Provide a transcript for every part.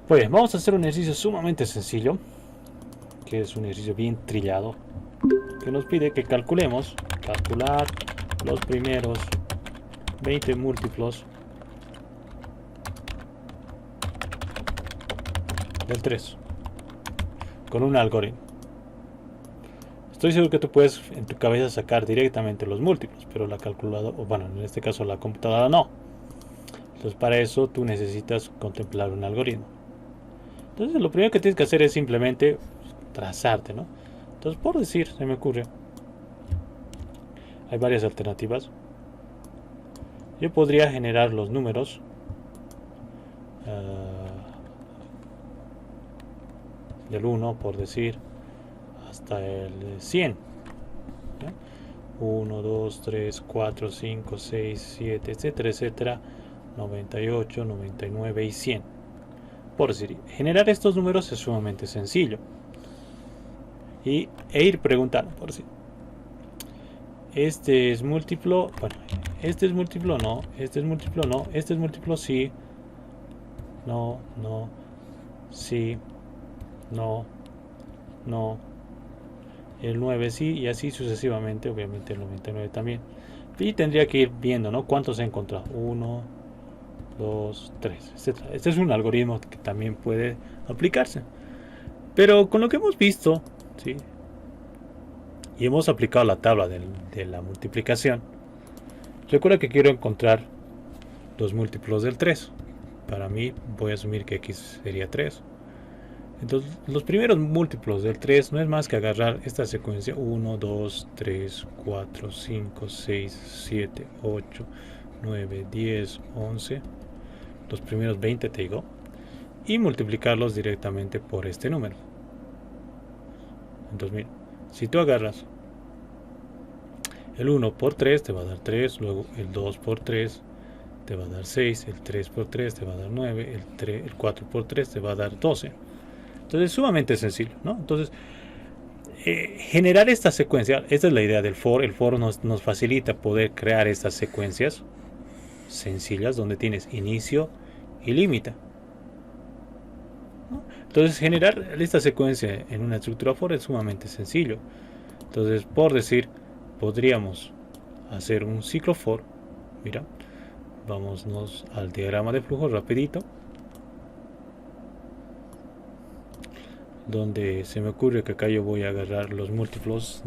Pues bien, vamos a hacer un ejercicio sumamente sencillo, que es un ejercicio bien trillado, que nos pide que calcular los primeros 20 múltiplos del 3 con un algoritmo. Estoy seguro que tú puedes en tu cabeza sacar directamente los múltiplos, pero la calculadora, o bueno, en este caso la computadora no. Entonces para eso tú necesitas contemplar un algoritmo. Entonces lo primero que tienes que hacer es simplemente trazarte, ¿no? Entonces por decir, se me ocurre, hay varias alternativas. Yo podría generar los números del 1, por decir, hasta el 100. ¿Ya? 1, 2, 3, 4, 5, 6, 7, etcétera, etcétera, 98, 99 y 100. Por decir, generar estos números es sumamente sencillo. E ir preguntando, por decir, este es múltiplo, bueno, este es múltiplo, no, este es múltiplo, no, este es múltiplo, sí, no, no, sí, no, no, el 9 sí, y así sucesivamente, obviamente el 99 también. Y tendría que ir viendo, ¿no? ¿Cuántos he encontrado? 1, 2, 3, etc. Este es un algoritmo que también puede aplicarse. Pero con lo que hemos visto, ¿sí? Y hemos aplicado la tabla de la multiplicación, recuerda que quiero encontrar los múltiplos del 3. Para mí voy a asumir que x sería 3. Entonces los primeros múltiplos del 3 no es más que agarrar esta secuencia 1, 2, 3, 4, 5, 6, 7, 8, 9, 10, 11. Los primeros 20 te digo. Y multiplicarlos directamente por este número. Entonces mira, si tú agarras el 1 por 3 te va a dar 3, luego el 2 por 3 te va a dar 6, el 3 por 3 te va a dar 9, el 4 por 3 te va a dar 12. Entonces es sumamente sencillo, ¿no? Entonces, generar esta secuencia, esta es la idea del for. El for nos facilita poder crear estas secuencias sencillas donde tienes inicio y límite, ¿no? Entonces generar esta secuencia en una estructura for es sumamente sencillo. Entonces, por decir, podríamos hacer un ciclo for. Mira, vámonos al diagrama de flujo rapidito, donde se me ocurre que acá yo voy a agarrar los múltiplos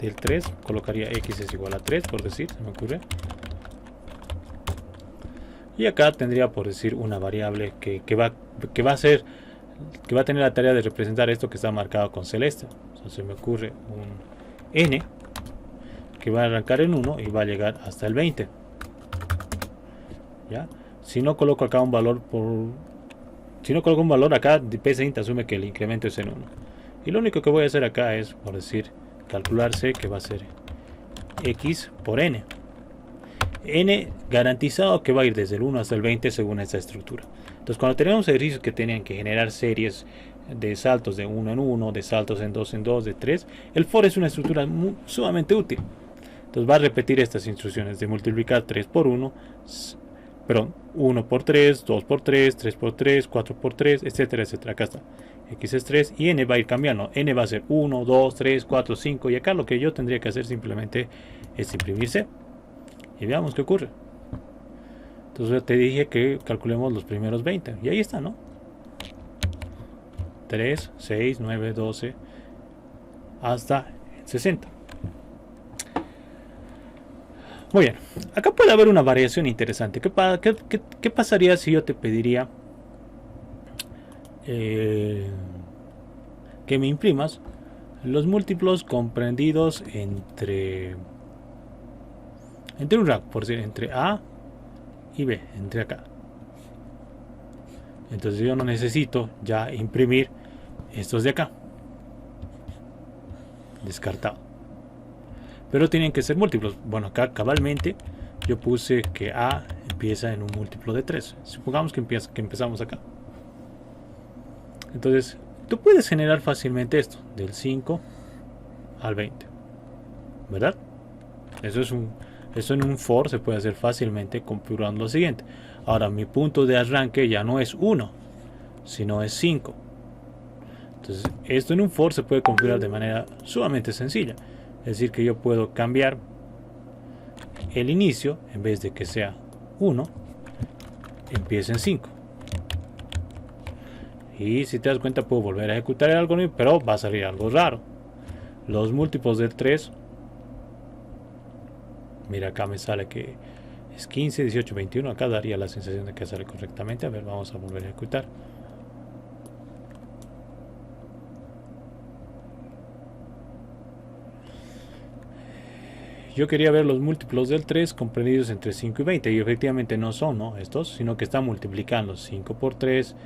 del 3, colocaría x es igual a 3, por decir, se me ocurre. Y acá tendría, por decir, una variable que va a tener la tarea de representar esto que está marcado con celeste. Entonces se me ocurre un n que va a arrancar en 1 y va a llegar hasta el 20. ¿Ya? Si no coloco acá un valor acá, psint asume que el incremento es en 1. Y lo único que voy a hacer acá es, por decir, calcular c, que va a ser x por n. N garantizado que va a ir desde el 1 hasta el 20 según esta estructura. Entonces cuando tenemos ejercicios que tenían que generar series de saltos de 1 en 1, de saltos en 2 en 2, de 3, el for es una estructura sumamente útil. Entonces va a repetir estas instrucciones de multiplicar 3 por 1, perdón, 1 por 3, 2 por 3, 3 por 3, 4 por 3, etcétera, etcétera. Acá está. X es 3 y n va a ir cambiando. N va a ser 1, 2, 3, 4, 5 y acá lo que yo tendría que hacer simplemente es imprimirse. Y veamos qué ocurre. Entonces te dije que calculemos los primeros 20. Y ahí está, ¿no? 3, 6, 9, 12 hasta 60. Muy bien. Acá puede haber una variación interesante. ¿Qué pasaría si yo te pediría que me imprimas los múltiplos comprendidos entre un rango, por decir, entre A y B, entre acá? Entonces yo no necesito ya imprimir estos de acá, descartado, pero tienen que ser múltiplos. Bueno, acá cabalmente yo puse que A empieza en un múltiplo de 3. Supongamos que empezamos acá. Entonces tú puedes generar fácilmente esto, del 5 al 20, ¿verdad? Eso en un for se puede hacer fácilmente configurando lo siguiente. Ahora mi punto de arranque ya no es 1, si no es 5. Entonces esto en un for se puede configurar de manera sumamente sencilla. Es decir, que yo puedo cambiar el inicio, en vez de que sea 1, empiece en 5. Y si te das cuenta, puedo volver a ejecutar el algoritmo, pero va a salir algo raro. Los múltiplos del 3, mira, acá me sale que es 15, 18, 21. Acá daría la sensación de que sale correctamente. A ver, vamos a volver a ejecutar. Yo quería ver los múltiplos del 3 comprendidos entre 5 y 20, y efectivamente no son, ¿no?, estos, sino que están multiplicando 5 por 3,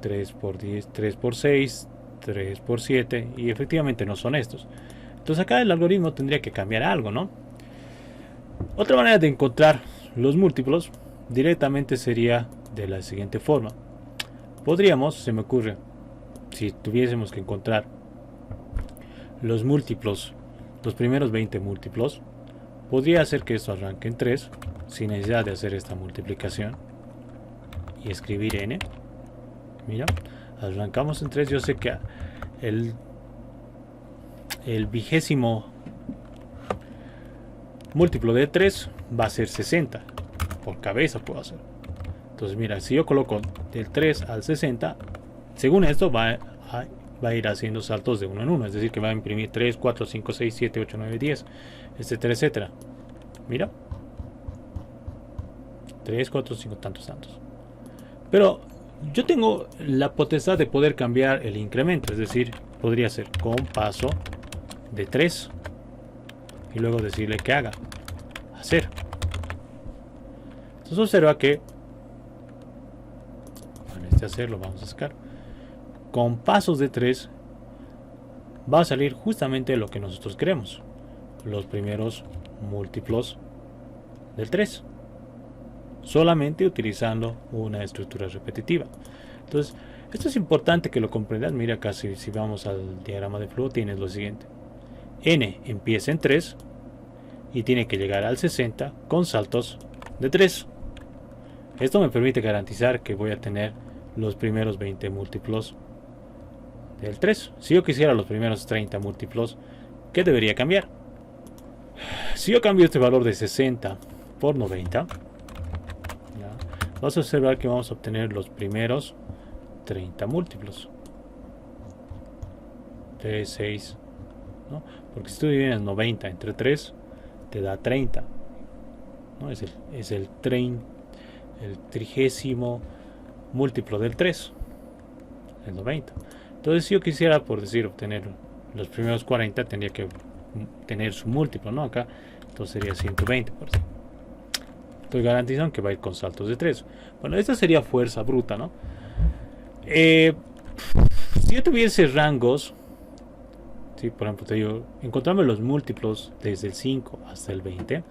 3 por 10, 3 por 6, 3 por 7, y efectivamente no son estos. Entonces acá el algoritmo tendría que cambiar algo, ¿no? Otra manera de encontrar los múltiplos directamente sería de la siguiente forma. Podríamos, se me ocurre, si tuviésemos que encontrar los múltiplos, los primeros 20 múltiplos, podría hacer que esto arranque en 3 sin necesidad de hacer esta multiplicación y escribir n. Mira, arrancamos en 3. Yo sé que el 20º múltiplo de 3 va a ser 60. Por cabeza puedo hacer. Entonces mira, si yo coloco del 3 al 60, según esto va a ir haciendo saltos de 1 en 1. Es decir, que va a imprimir 3, 4, 5, 6, 7, 8, 9, 10, etcétera, etcétera. Mira, 3, 4, 5, tantos. Pero yo tengo la potestad de poder cambiar el incremento. Es decir, podría ser con paso de 3 y luego decirle que haga hacer. Entonces observa que con este hacer lo vamos a sacar. Con pasos de 3 va a salir justamente lo que nosotros queremos, los primeros múltiplos del 3, solamente utilizando una estructura repetitiva. Entonces esto es importante que lo comprendas. Mira acá, si vamos al diagrama de flujo, tienes lo siguiente: n empieza en 3 y tiene que llegar al 60 con saltos de 3. Esto me permite garantizar que voy a tener los primeros 20 múltiplos del 3. Si yo quisiera los primeros 30 múltiplos, ¿qué debería cambiar? Si yo cambio este valor de 60 por 90, ¿ya?, vas a observar que vamos a obtener los primeros 30 múltiplos. 3, 6, ¿no? Porque si tú divides 90 entre 3, te da 30, ¿no? Es el 30º múltiplo del 3, el 90. Entonces, si yo quisiera, por decir, obtener los primeros 40, tendría que tener su múltiplo, ¿no? Acá, entonces sería 120, por ejemplo. Estoy garantizando que va a ir con saltos de 3. Bueno, esta sería fuerza bruta, ¿no? Si yo tuviese rangos, ¿sí? Por ejemplo, te digo, encontrarme los múltiplos desde el 5 hasta el 20,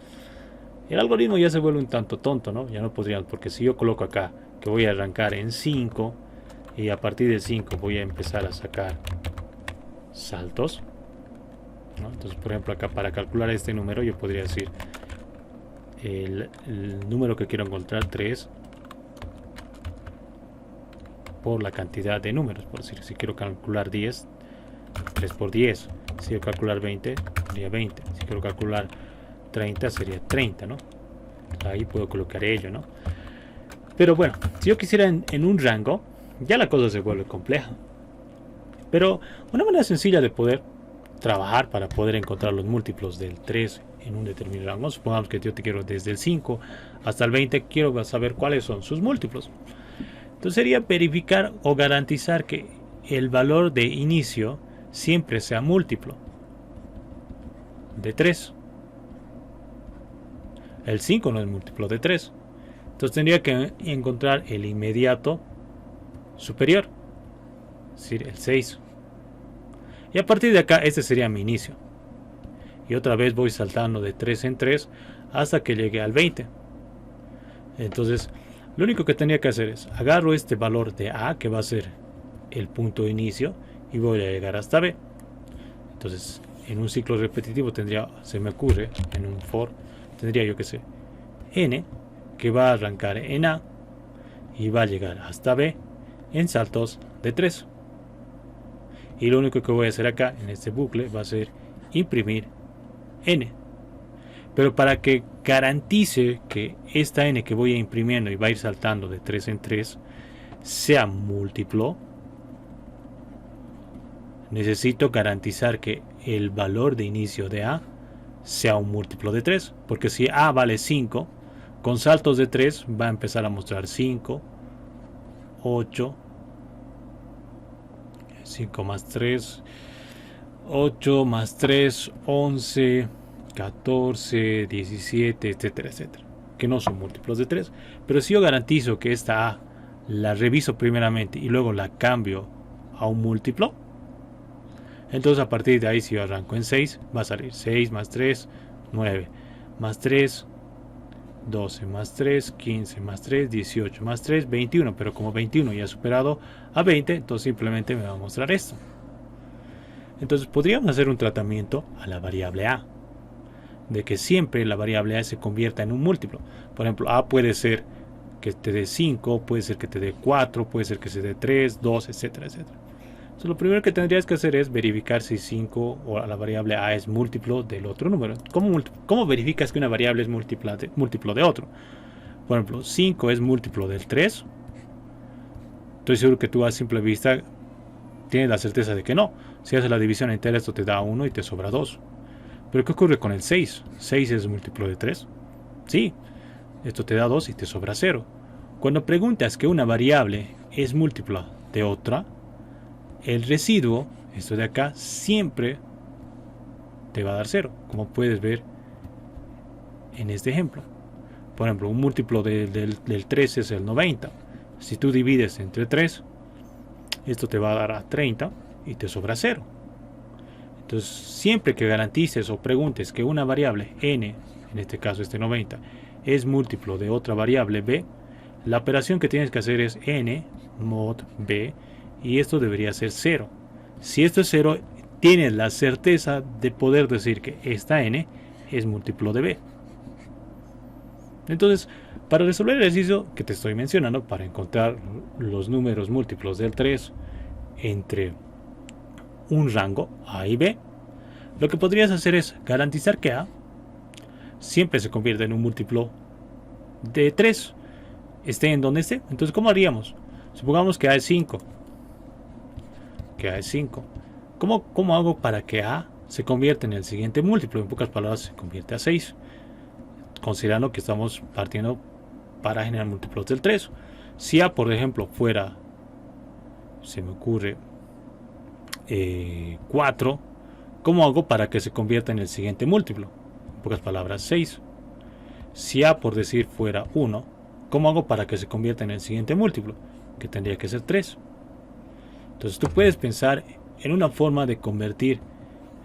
el algoritmo ya se vuelve un tanto tonto, ¿no? Ya no podríamos, porque si yo coloco acá que voy a arrancar en 5 y a partir del 5 voy a empezar a sacar saltos, ¿no? Entonces, por ejemplo, acá para calcular este número yo podría decir el número que quiero encontrar, 3 por la cantidad de números. Por decir, si quiero calcular 10, 3 por 10. Si quiero calcular 20, sería 20. Si quiero calcular 30, sería 30, ¿no? Ahí puedo colocar ello, ¿no? Pero bueno, si yo quisiera en un rango, ya la cosa se vuelve compleja. Pero una manera sencilla de poder trabajar para poder encontrar los múltiplos del 3 en un determinado rango, supongamos que yo te quiero desde el 5 hasta el 20, quiero saber cuáles son sus múltiplos. Entonces sería verificar o garantizar que el valor de inicio siempre sea múltiplo de 3. El 5 no es múltiplo de 3. Entonces tendría que encontrar el inmediato superior, es decir, el 6. Y a partir de acá, este sería mi inicio. Y otra vez voy saltando de 3 en 3 hasta que llegue al 20. Entonces, lo único que tendría que hacer es agarro este valor de A, que va a ser el punto de inicio, y voy a llegar hasta B. Entonces, en un ciclo repetitivo tendría, se me ocurre, en un for, tendría yo que sé, n, que va a arrancar en A y va a llegar hasta B, en saltos de 3. Y lo único que voy a hacer acá en este bucle va a ser imprimir n. Pero para que garantice que esta n que voy a imprimiendo y va a ir saltando de 3 en 3 sea múltiplo, necesito garantizar que el valor de inicio de a sea un múltiplo de 3. Porque si a vale 5, con saltos de 3 va a empezar a mostrar 5, 8, 5 más 3, 8 más 3, 11, 14, 17, etcétera, etcétera. Que no son múltiplos de 3. Pero si yo garantizo que esta a la reviso primeramente y luego la cambio a un múltiplo, entonces a partir de ahí, si yo arranco en 6, va a salir 6 más 3, 9, más 3, 12, más 3, 15, más 3, 18, más 3, 21. Pero como 21 ya ha superado a 20, entonces simplemente me va a mostrar esto. Entonces podríamos hacer un tratamiento a la variable a, de que siempre la variable a se convierta en un múltiplo. Por ejemplo, a puede ser que te dé 5, puede ser que te dé 4, puede ser que se dé 3, 2, etcétera, etcétera. Entonces, lo primero que tendrías que hacer es verificar si 5 o la variable a es múltiplo del otro número. ¿Cómo verificas que una variable es múltiplo de otro? Por ejemplo, 5 es múltiplo del 3. Estoy seguro que tú a simple vista tienes la certeza de que no. Si haces la división entera, esto te da 1 y te sobra 2. Pero ¿qué ocurre con el 6? ¿6 es múltiplo de 3? Sí, esto te da 2 y te sobra 0. Cuando preguntas que una variable es múltipla de otra, el residuo, esto de acá, siempre te va a dar 0, como puedes ver en este ejemplo. Por ejemplo, un múltiplo del 3 es el 90. Si tú divides entre 3, esto te va a dar a 30 y te sobra 0. Entonces, siempre que garantices o preguntes que una variable n, en este caso este 90, es múltiplo de otra variable b, la operación que tienes que hacer es n mod b, y esto debería ser 0. Si esto es 0, tienes la certeza de poder decir que esta n es múltiplo de b. Entonces, para resolver el ejercicio que te estoy mencionando, para encontrar los números múltiplos del 3 entre un rango a y b, lo que podrías hacer es garantizar que a siempre se convierta en un múltiplo de 3, esté en donde esté. Entonces, ¿cómo haríamos? Supongamos que a es 5. ¿Cómo hago para que a se convierta en el siguiente múltiplo? En pocas palabras, se convierte a 6. Considerando que estamos partiendo para generar múltiplos del 3. Si a, por ejemplo, fuera, se me ocurre, 4, ¿cómo hago para que se convierta en el siguiente múltiplo? En pocas palabras, 6. Si a, por decir, fuera 1, ¿cómo hago para que se convierta en el siguiente múltiplo? Que tendría que ser 3. Entonces tú puedes pensar en una forma de convertir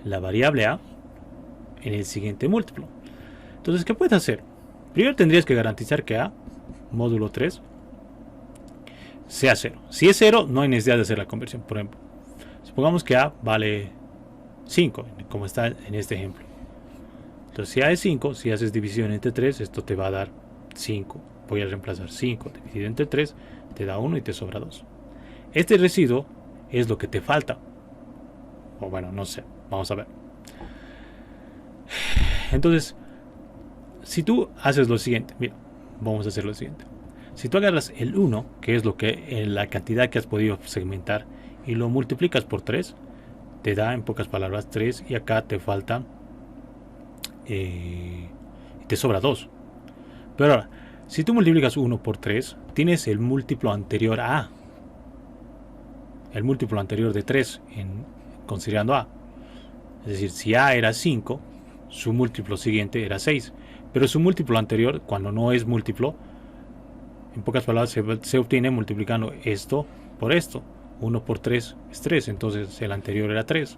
la variable a en el siguiente múltiplo. Entonces, ¿qué puedes hacer? Primero tendrías que garantizar que a, módulo 3, sea 0. Si es 0, no hay necesidad de hacer la conversión. Por ejemplo, supongamos que a vale 5, como está en este ejemplo. Entonces, si a es 5, si haces división entre 3, esto te va a dar 5. Voy a reemplazar 5 dividido entre 3, te da 1 y te sobra 2. Este residuo es lo que te falta. O bueno, no sé, vamos a ver. Entonces, si tú haces lo siguiente, mira, vamos a hacer lo siguiente. Si tú agarras el 1, que es lo que la cantidad que has podido segmentar, y lo multiplicas por 3, te da en pocas palabras 3, y acá te falta te sobra 2. Pero ahora, si tú multiplicas 1 por 3, tienes el múltiplo anterior a a. El múltiplo anterior de 3 considerando a. Es decir, si a era 5, su múltiplo siguiente era 6. Pero su múltiplo anterior, cuando no es múltiplo, en pocas palabras se obtiene multiplicando esto por esto. 1 por 3 es 3, entonces el anterior era 3.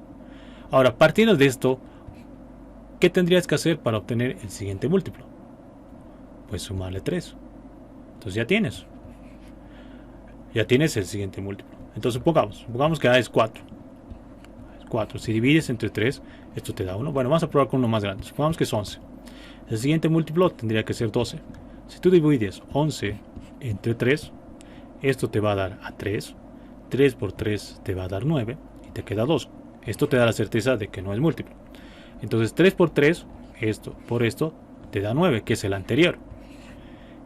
Ahora, partiendo de esto, ¿qué tendrías que hacer para obtener el siguiente múltiplo? Pues sumarle 3. Entonces ya tienes el siguiente múltiplo. Entonces supongamos que a es 4. 4. Si divides entre 3, esto te da 1. Bueno, vamos a probar con uno más grande. Supongamos que es 11. El siguiente múltiplo tendría que ser 12. Si tú divides 11 entre 3, esto te va a dar a 3. 3 por 3 te va a dar 9 y te queda 2. Esto te da la certeza de que no es múltiplo. Entonces 3 por 3, esto por esto, te da 9, que es el anterior.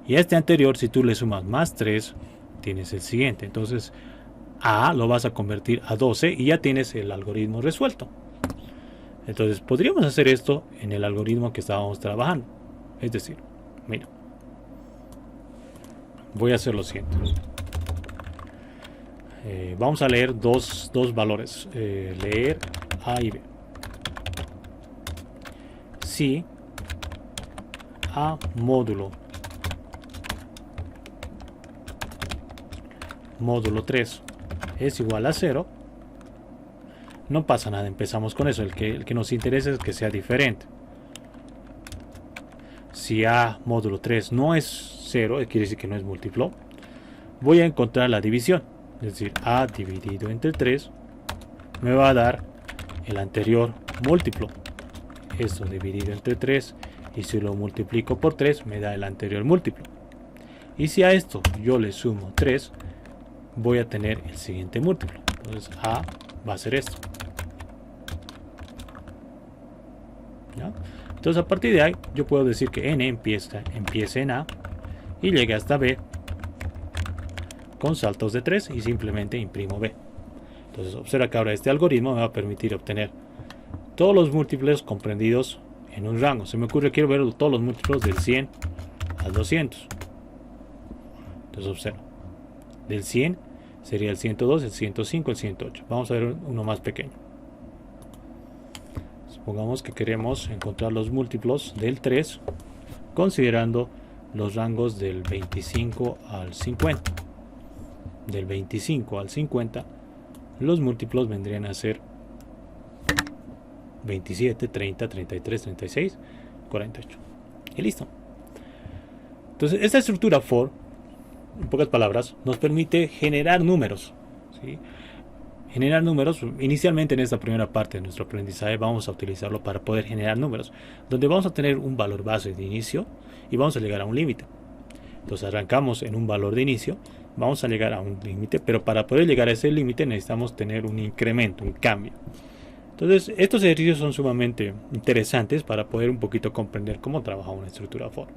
Y a este anterior, si tú le sumas más 3, tienes el siguiente. Entonces A lo vas a convertir a 12 y ya tienes el algoritmo resuelto. Entonces podríamos hacer esto en el algoritmo que estábamos trabajando. Es decir, mira, voy a hacer lo siguiente. Vamos a leer dos valores. Leer A y B. Si A módulo 3 es igual a 0, no pasa nada, empezamos con eso. El que nos interesa es que sea diferente. Si A módulo 3 no es 0, quiere decir que no es múltiplo, voy a encontrar la división. Es decir, A dividido entre 3 me va a dar el anterior múltiplo. Esto dividido entre 3, y si lo multiplico por 3 me da el anterior múltiplo. Y si a esto yo le sumo 3, voy a tener el siguiente múltiplo. Entonces A va a ser esto. ¿Ya? Entonces a partir de ahí yo puedo decir que n empieza en A y llegue hasta B con saltos de 3 y simplemente imprimo B. Entonces observa que ahora este algoritmo me va a permitir obtener todos los múltiplos comprendidos en un rango. Se me ocurre, quiero ver todos los múltiplos del 100 al 200. Entonces observa, del 100 sería el 102, el 105, el 108. Vamos a ver uno más pequeño. Supongamos que queremos encontrar los múltiplos del 3 considerando los rangos del 25 al 50. Del 25 al 50 los múltiplos vendrían a ser 27, 30, 33, 36, 48. Y listo. Entonces esta estructura for, en pocas palabras, nos permite generar números, ¿sí? Generar números, inicialmente en esta primera parte de nuestro aprendizaje vamos a utilizarlo para poder generar números, donde vamos a tener un valor base de inicio y vamos a llegar a un límite. Entonces arrancamos en un valor de inicio, vamos a llegar a un límite, pero para poder llegar a ese límite necesitamos tener un incremento, un cambio. Entonces estos ejercicios son sumamente interesantes para poder un poquito comprender cómo trabaja una estructura for.